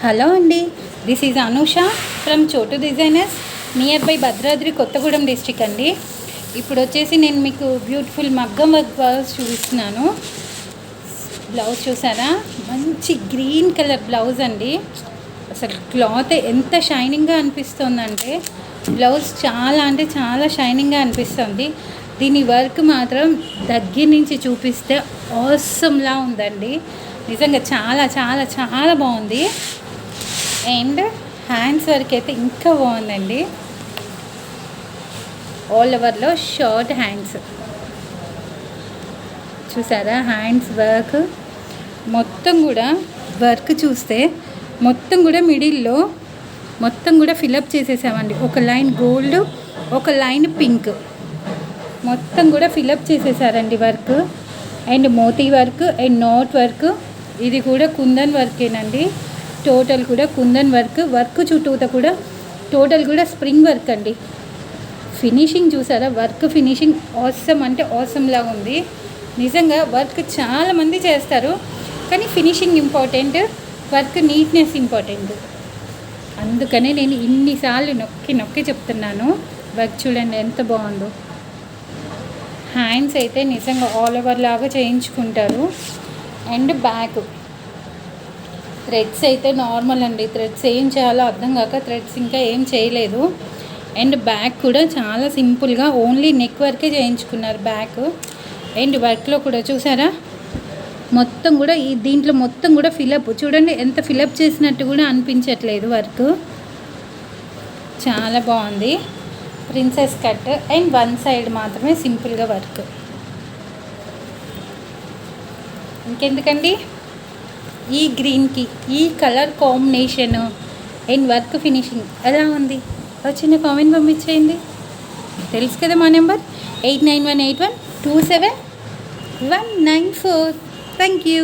Hello అండి, this is Anusha from చోటు designers near by Bhadradri Kothagudem district అండి. ఇప్పుడు వచ్చేసి నేను మీకు బ్యూటిఫుల్ మగ్గం వర్క్ బ్లౌజ్ చూపిస్తున్నాను. బ్లౌజ్ చూసారా, మంచి గ్రీన్ కలర్ బ్లౌజ్ అండి. అసలు క్లాత్ ఎంత షైనింగ్గా అనిపిస్తుందంటే బ్లౌజ్ చాలా అంటే చాలా షైనింగ్గా అనిపిస్తుంది. దీని వర్క్ మాత్రం దగ్గర నుంచి చూపిస్తే ఆసమ్లా ఉందండి. నిజంగా చాలా చాలా చాలా బాగుంది. అండ్ హ్యాండ్స్ వర్క్ అయితే ఇంకా బాగుందండి. ఆల్ ఓవర్లో షార్ట్ హ్యాండ్స్ చూసారా, హ్యాండ్స్ వర్క్ మొత్తం కూడా వర్క్ చూస్తే మొత్తం కూడా మిడిల్లో మొత్తం కూడా ఫిలప్ చేసేసామండి. ఒక లైన్ గోల్డ్, ఒక లైన్ పింక్, మొత్తం కూడా ఫిలప్ చేసేసారండి వర్క్. అండ్ మోతీ వర్క్ అండ్ నాట్ వర్క్, ఇది కూడా కుందన్ వర్కేనండి. టోటల్ కూడా కుందన్ వర్క్ చుట్టూతో కూడా టోటల్ కూడా స్ప్రింగ్ వర్క్ అండి. ఫినిషింగ్ చూసారా, వర్క్ ఫినిషింగ్ ఆసమ్ అంటే ఆసమ్లా ఉంది. నిజంగా వర్క్ చాలామంది చేస్తారు, కానీ finishing important, work neatness important. అందుకనే నేను ఇన్నిసార్లు నొక్కి నొక్కి చెప్తున్నాను. వర్క్ చూడండి ఎంత బాగుందో. హ్యాండ్స్ అయితే నిజంగా ఆల్ ఓవర్ లాగా చేయించుకుంటారు. అండ్ బ్యాక్ థ్రెడ్స్ అయితే నార్మల్ అండి. థ్రెడ్స్ ఏం చేయాలో అర్థం కాక థ్రెడ్స్ ఇంకా ఏం చేయలేదు. అండ్ బ్యాక్ కూడా చాలా సింపుల్గా ఓన్లీ నెక్ వర్కే చేయించుకున్నారు బ్యాక్. అండ్ వర్క్లో కూడా చూసారా, మొత్తం కూడా దీంట్లో మొత్తం కూడా ఫిలప్ చూడండి, ఎంత ఫిలప్ చేసినట్టు కూడా అనిపించట్లేదు. వర్క్ చాలా బాగుంది. Princess cut and one side మాత్రమే సింపుల్గా వర్క్. ఇంకెందుకండి, ఈ గ్రీన్కి ఈ colour combination and work finishing ఎలా ఉంది? చిన్న కామెంట్ పంపించేయండి. తెలుసు కదా మా నెంబర్ 8918127194. Thank you.